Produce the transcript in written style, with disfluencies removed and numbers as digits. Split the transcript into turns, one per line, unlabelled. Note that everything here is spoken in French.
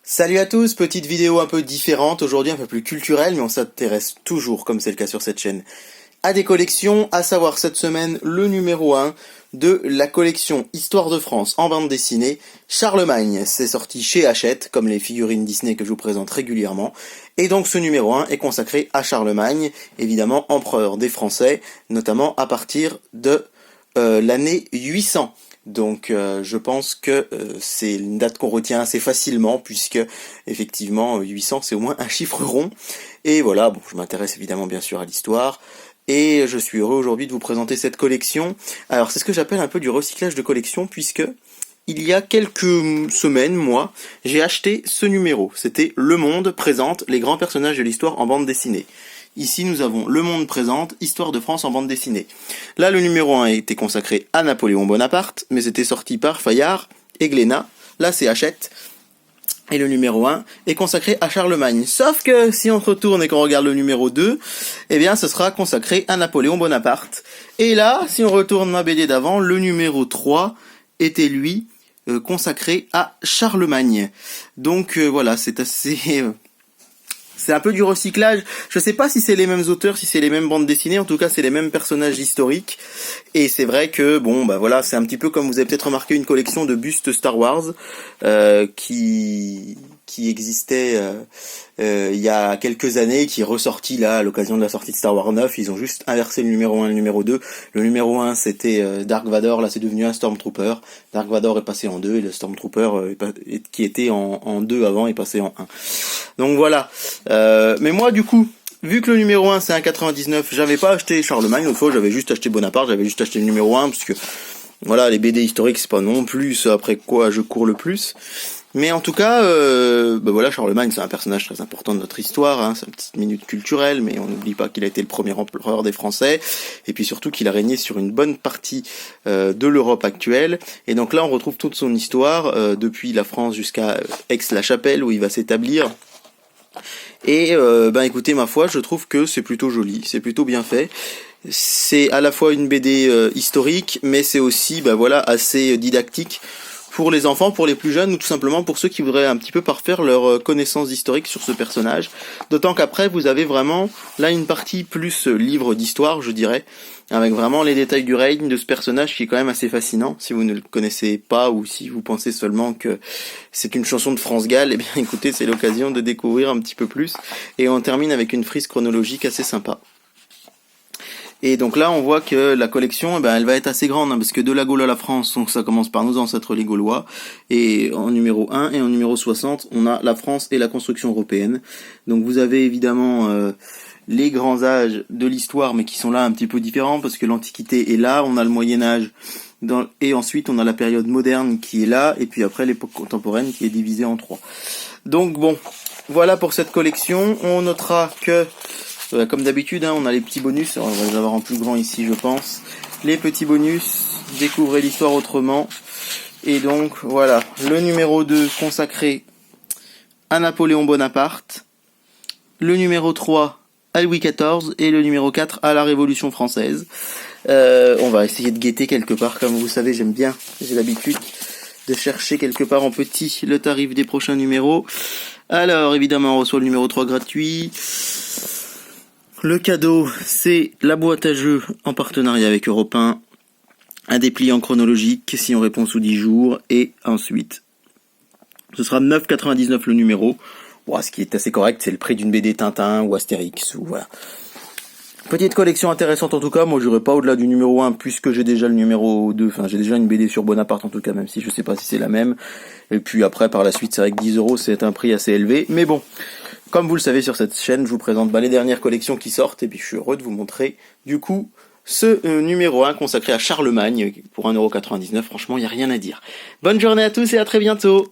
Salut à tous, petite vidéo un peu différente, aujourd'hui un peu plus culturelle, mais on s'intéresse toujours, comme c'est le cas sur cette chaîne, à des collections, à savoir cette semaine le numéro 1 de la collection Histoire de France en bande dessinée, Charlemagne. C'est sorti chez Hachette, comme les figurines Disney que je vous présente régulièrement, et donc ce numéro 1 est consacré à Charlemagne, évidemment empereur des Français, notamment à partir de l'année 800. Donc je pense que c'est une date qu'on retient assez facilement puisque effectivement 800 c'est au moins un chiffre rond. Et voilà, bon, je m'intéresse évidemment bien sûr à l'histoire et je suis heureux aujourd'hui de vous présenter cette collection. Alors c'est ce que j'appelle un peu du recyclage de collection puisque il y a quelques semaines, mois, j'ai acheté ce numéro. C'était Le Monde présente les grands personnages de l'histoire en bande dessinée. Ici, nous avons Le Monde présente Histoire de France en bande dessinée. Là, le numéro 1 a été consacré à Napoléon Bonaparte, mais c'était sorti par Fayard et Glénat. Là, c'est Hachette. Et le numéro 1 est consacré à Charlemagne. Sauf que si on retourne et qu'on regarde le numéro 2, eh bien, ce sera consacré à Napoléon Bonaparte. Et là, si on retourne ma BD d'avant, le numéro 3 était, lui, consacré à Charlemagne. Donc, voilà, c'est assez... C'est un peu du recyclage. Je sais pas si c'est les mêmes auteurs, si c'est les mêmes bandes dessinées. En tout cas, c'est les mêmes personnages historiques. Et c'est vrai que, bon, bah voilà, c'est un petit peu comme vous avez peut-être remarqué une collection de bustes Star Wars qui existait il y a quelques années, qui est ressorti là à l'occasion de la sortie de Star Wars 9. Ils ont juste inversé le numéro 1 et le numéro 2. Le numéro 1, c'était Dark Vador. Là, c'est devenu un Stormtrooper. Dark Vador est passé en 2 et le Stormtrooper qui était en 2 avant est passé en 1. Donc voilà. Mais moi, du coup, vu que le numéro 1 c'est un 99, j'avais pas acheté Charlemagne l'autre fois, j'avais juste acheté Bonaparte, j'avais juste acheté le numéro 1, parce que voilà, les BD historiques c'est pas non plus ce après quoi je cours le plus. Mais en tout cas, bah voilà, Charlemagne c'est un personnage très important de notre histoire, hein, c'est une petite minute culturelle, mais on n'oublie pas qu'il a été le premier empereur des Français, et puis surtout qu'il a régné sur une bonne partie de l'Europe actuelle. Et donc là on retrouve toute son histoire, depuis la France jusqu'à Aix-la-Chapelle où il va s'établir. Et ben écoutez, ma foi, je trouve que c'est plutôt joli, c'est plutôt bien fait. C'est à la fois une BD historique, mais c'est aussi ben voilà, assez didactique pour les enfants, pour les plus jeunes, ou tout simplement pour ceux qui voudraient un petit peu parfaire leur connaissance historique sur ce personnage. D'autant qu'après, vous avez vraiment là une partie plus livre d'histoire, je dirais, avec vraiment les détails du règne de ce personnage qui est quand même assez fascinant. Si vous ne le connaissez pas ou si vous pensez seulement que c'est une chanson de France Gall, eh bien écoutez, c'est l'occasion de découvrir un petit peu plus. Et on termine avec une frise chronologique assez sympa. Et donc là, on voit que la collection, eh ben, elle va être assez grande, hein, parce que de la Gaule à la France, donc ça commence par nos ancêtres les Gaulois, et en numéro 1 et en numéro 60, on a la France et la construction européenne. Donc vous avez évidemment les grands âges de l'histoire, mais qui sont là un petit peu différents, parce que l'Antiquité est là, on a le Moyen-Âge, et ensuite on a la période moderne qui est là, et puis après l'époque contemporaine qui est divisée en 3. Donc bon, voilà pour cette collection. On notera que comme d'habitude, hein, on a les petits bonus, alors on va les avoir en plus grand ici je pense. Les petits bonus, découvrez l'histoire autrement. Et donc voilà, le numéro 2 consacré à Napoléon Bonaparte, le numéro 3 à Louis XIV et le numéro 4 à la Révolution française. On va essayer de guetter quelque part, comme vous savez j'aime bien, j'ai l'habitude de chercher quelque part en petit le tarif des prochains numéros. Alors évidemment on reçoit le numéro 3 gratuit. Le cadeau, c'est la boîte à jeux en partenariat avec Europe 1, un dépliant chronologique si on répond sous 10 jours, et ensuite, ce sera 9,99 le numéro. Bon, ce qui est assez correct, c'est le prix d'une BD Tintin ou Astérix, ou voilà. Petite collection intéressante en tout cas, moi j'irai pas au-delà du numéro 1 puisque j'ai déjà le numéro 2, enfin j'ai déjà une BD sur Bonaparte en tout cas, même si je sais pas si c'est la même. Et puis après par la suite c'est vrai que 10 € c'est un prix assez élevé, mais bon. Comme vous le savez sur cette chaîne, je vous présente les dernières collections qui sortent, et puis je suis heureux de vous montrer, du coup, ce numéro 1 consacré à Charlemagne, pour 1,99 €, franchement, il n'y a rien à dire. Bonne journée à tous et à très bientôt.